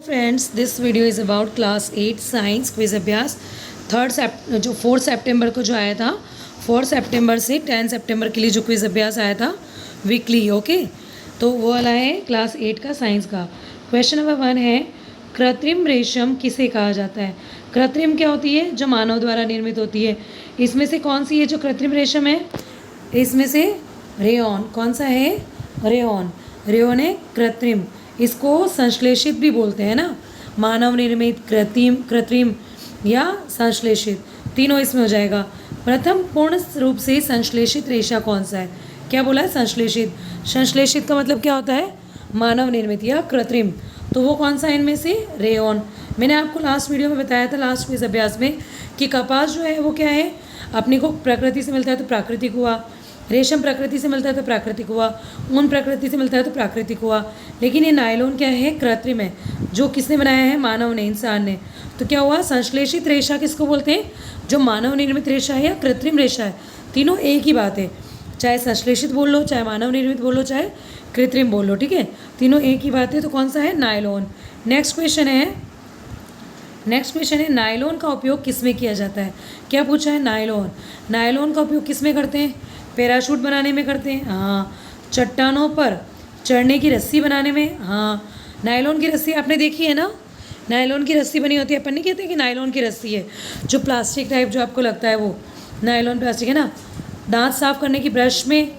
Friends, this video is about class 8 science quiz अभ्यास। 4 सितंबर को जो आया था, 4 सितंबर से 10 सितंबर के लिए जो क्विज अभ्यास आया था वीकली, ओके। तो वो वाला है क्लास 8 का साइंस का। क्वेश्चन नंबर 1 है, कृत्रिम रेशम किसे कहा जाता है। कृत्रिम क्या होती है? जो मानव द्वारा निर्मित होती है। इसमें से कौन सी है जो कृत्रिम रेशम है? इसमें से रेयॉन। कौन सा है? रेयॉन। रेयॉन है कृत्रिम। इसको संश्लेषित भी बोलते हैं ना, मानव निर्मित, कृत्रिम कृत्रिम या संश्लेषित, तीनों इसमें हो जाएगा। प्रथम पूर्ण रूप से संश्लेषित रेशा कौन सा है? क्या बोला है? संश्लेषित। संश्लेषित का मतलब क्या होता है? मानव निर्मित या कृत्रिम। तो वो कौन सा है इनमें से? रेयॉन। मैंने आपको लास्ट वीडियो में बताया था, लास्ट क्विज अभ्यास में, कि कपास जो है वो क्या है, अपने को प्रकृति से मिलता है तो प्राकृतिक हुआ, रेशम प्रकृति से मिलता है तो प्राकृतिक हुआ, ऊन प्रकृति से मिलता है तो प्राकृतिक हुआ। लेकिन ये नायलॉन क्या है? कृत्रिम है, जो किसने बनाया है? मानव ने, इंसान ने। तो क्या हुआ? संश्लेषित रेशा किसको बोलते हैं? जो मानव निर्मित रेशा है या कृत्रिम रेशा है, तीनों एक ही बात है। चाहे संश्लेषित बोल लो, चाहे मानव निर्मित बोल लो, चाहे कृत्रिम बोल लो, ठीक है, तीनों एक ही बात है। तो कौन सा है? नायलॉन। नेक्स्ट क्वेश्चन है, नायलॉन का उपयोग किस में किया जाता है? क्या पूछा है? नायलॉन। नायलॉन का उपयोग किस में करते हैं? पैराशूट बनाने में करते हैं, हाँ। चट्टानों पर चढ़ने की रस्सी बनाने में, हाँ। नायलॉन की रस्सी आपने देखी है ना, नायलॉन की रस्सी बनी होती है। अपन नहीं कहते कि नायलॉन की रस्सी है, जो प्लास्टिक टाइप जो आपको लगता है वो नायलॉन प्लास्टिक है ना। दांत साफ करने की ब्रश में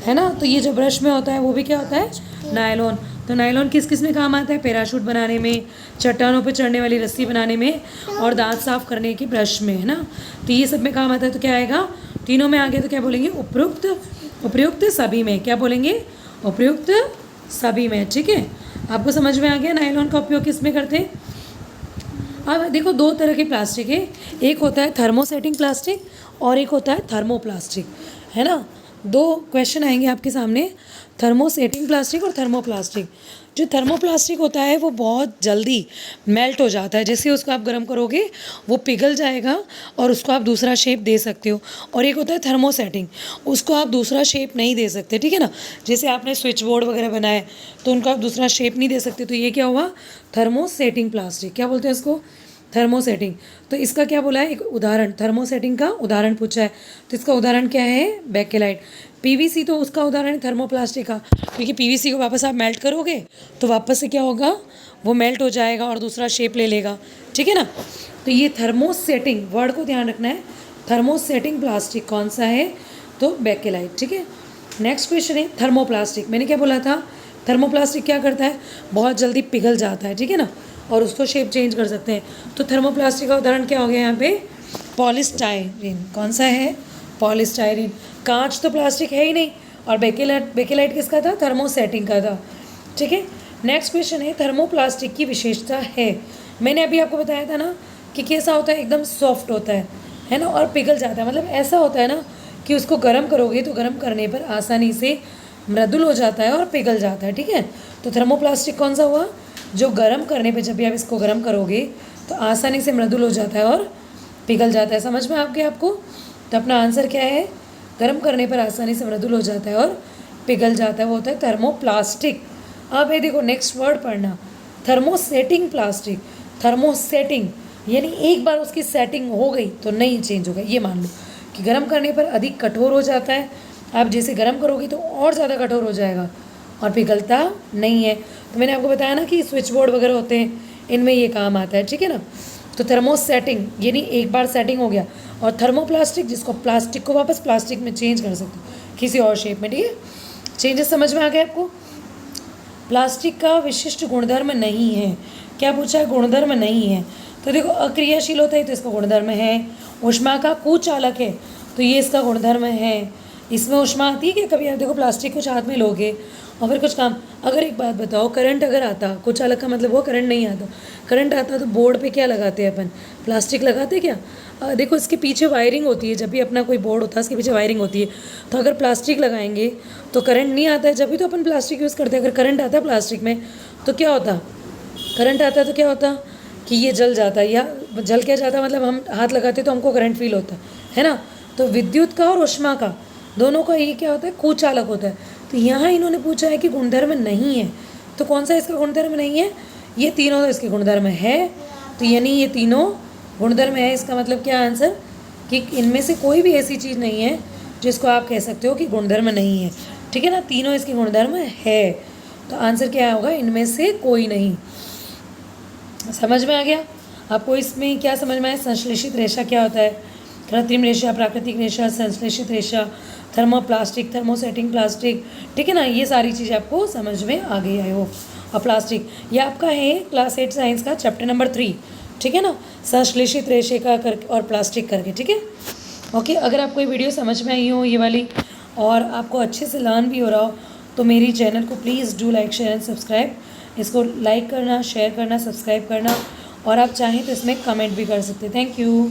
है ना, तो ये जो ब्रश में होता है वो भी क्या होता है? नायलॉन। तो नायलॉन किस किस में काम आता है? पैराशूट बनाने में, चट्टानों पर चढ़ने वाली रस्सी बनाने में, और दांत साफ करने की ब्रश में, है ना। तो ये सब में काम आता है। तो क्या आएगा? तीनों में आ गया तो क्या बोलेंगे? उपयुक्त। उपयुक्त सभी में। क्या बोलेंगे? उपयुक्त सभी में, ठीक है। आपको समझ में आ गया नायलॉन का उपयोग किस में करते हैं? अब देखो, दो तरह के प्लास्टिक है, एक होता है थर्मोसेटिंग प्लास्टिक और एक होता है थर्मोप्लास्टिक, है ना। दो क्वेश्चन आएंगे आपके सामने, थर्मोसेटिंग प्लास्टिक और थर्मोप्लास्टिक। जो थर्मोप्लास्टिक होता है वो बहुत जल्दी मेल्ट हो जाता है, जैसे उसको आप गर्म करोगे वो पिघल जाएगा और उसको आप दूसरा शेप दे सकते हो। और एक होता है थर्मोसेटिंग, उसको आप दूसरा शेप नहीं दे सकते, ठीक है ना। जैसे आपने स्विच बोर्ड वगैरह बनाए तो उनको आप दूसरा शेप नहीं दे सकते, तो ये क्या हुआ? Thermosetting plastic. क्या बोलते हैं इसको? थर्मोसेटिंग। तो इसका क्या बोला है? एक उदाहरण, थर्मोसेटिंग का उदाहरण पूछा है, तो इसका उदाहरण क्या है? बेकेलाइट। पीवीसी तो उसका उदाहरण है थर्मोप्लास्टिक का, क्योंकि पीवीसी को वापस आप मेल्ट करोगे तो वापस से क्या होगा? वो मेल्ट हो जाएगा और दूसरा शेप ले लेगा, ठीक है ना। तो ये थर्मोसेटिंग वर्ड को ध्यान रखना है। थर्मोसेटिंग प्लास्टिक कौन सा है? तो बेकेलाइट, ठीक है। नेक्स्ट क्वेश्चन है थर्मोप्लास्टिक। मैंने क्या बोला था? थर्मोप्लास्टिक क्या करता है? बहुत जल्दी पिघल जाता है, ठीक है ना, और उसको शेप चेंज कर सकते हैं। तो थर्मोप्लास्टिक का उदाहरण क्या हो गया यहाँ पे? पॉलीस्टायरीन। कौन सा है? पॉलीस्टायरीन। कांच तो प्लास्टिक है ही नहीं, और बेकेलाइट, बेकेलाइट किसका था? थर्मोसेटिंग का था, ठीक है। नेक्स्ट क्वेश्चन है, थर्मोप्लास्टिक की विशेषता है। मैंने अभी आपको बताया था ना कि कैसा होता है? एकदम सॉफ्ट होता है ना, और पिघल जाता है। मतलब ऐसा होता है ना कि उसको गर्म करोगे तो गर्म करने पर आसानी से मृदुल हो जाता है और पिघल जाता है, ठीक है। तो थर्मोप्लास्टिक कौन सा हुआ? जो गर्म करने पे, जब भी आप इसको गर्म करोगे तो आसानी से मृदुल हो जाता है और पिघल जाता है। समझ में आ गया आपको? तो अपना आंसर क्या है? गर्म करने पर आसानी से मृदुल हो जाता है और पिघल जाता है, वो होता है थर्मोप्लास्टिक। अब ये देखो, नेक्स्ट वर्ड पढ़ना, थर्मोसेटिंग प्लास्टिक। थर्मोसेटिंग यानी एक बार उसकी सेटिंग हो गई तो नहीं चेंज होगा। ये मान लो कि गर्म करने पर अधिक कठोर हो जाता है, आप जैसे गर्म करोगे तो और ज़्यादा कठोर हो जाएगा और पिघलता नहीं है। तो मैंने आपको बताया ना कि स्विच बोर्ड वगैरह होते हैं, इनमें ये काम आता है, ठीक है ना। तो थर्मोसेटिंग यानी एक बार सेटिंग हो गया, और थर्मोप्लास्टिक जिसको प्लास्टिक को वापस प्लास्टिक में चेंज कर सकते हो किसी और शेप में, ठीक है। चेंजेस समझ में आ गए आपको? प्लास्टिक का विशिष्ट गुणधर्म नहीं है। क्या पूछा है? गुणधर्म नहीं है। तो देखो, अक्रियाशील होता है तो इसका गुणधर्म है। ऊष्मा का कुचालक है तो ये इसका गुणधर्म है। इसमें ऊष्मा आती है क्या? कभी आप देखो प्लास्टिक कुछ हाथ में लोगे और फिर कुछ काम, अगर एक बात बताओ, करंट अगर आता, कुचालक का मतलब वो करंट नहीं आता, करंट आता तो बोर्ड पे क्या लगाते हैं अपन? प्लास्टिक लगाते क्या? देखो, इसके पीछे वायरिंग होती है, जब भी अपना कोई बोर्ड होता है उसके पीछे वायरिंग होती है। तो अगर प्लास्टिक लगाएंगे तो करंट नहीं आता है, जब भी तो अपन प्लास्टिक यूज़ करते हैं। अगर करंट आता है प्लास्टिक में तो क्या होता? करंट आता है तो क्या होता कि ये जल जाता है, या जल क्या जाता, मतलब हम हाथ लगाते तो हमको करंट फील होता है ना। तो विद्युत का और ऊष्मा का दोनों का ये क्या होता है? कुचालक होता है। तो यहाँ इन्होंने पूछा है कि गुणधर्म नहीं है, तो कौन सा इसका गुणधर्म नहीं है? ये तीनों तो इसके गुणधर्म है, तो यानी ये तीनों गुणधर्म है, इसका मतलब क्या आंसर कि इनमें से कोई भी ऐसी चीज़ नहीं है जिसको आप कह सकते हो कि गुणधर्म नहीं है। ठीक है ना, तीनों इसके गुणधर्म है, तो आंसर क्या होगा, इनमें से कोई नहीं। समझ में आ गया आपको? इसमें क्या समझ में आया? संश्लेषित रेशा क्या होता है, कृत्रिम रेशा, प्राकृतिक रेशा, संश्लेषित रेशा, थर्मोप्लास्टिक, थर्मोसेटिंग प्लास्टिक। ठीक है ना, ये सारी चीज़ें आपको समझ में आ गई है वो। और प्लास्टिक ये आपका है क्लास 8 साइंस का चैप्टर नंबर 3। ठीक है ना, संश्लेषित रेशे का कर और प्लास्टिक करके। ठीक है, ओके। अगर आपको ये वीडियो समझ में आई हो ये वाली, और आपको अच्छे से लर्न भी हो रहा हो, तो मेरी चैनल को please do like share and subscribe. इसको लाइक करना, शेयर करना, सब्सक्राइब करना, और आप चाहें तो इसमें कमेंट भी कर सकते हैं। Thank you.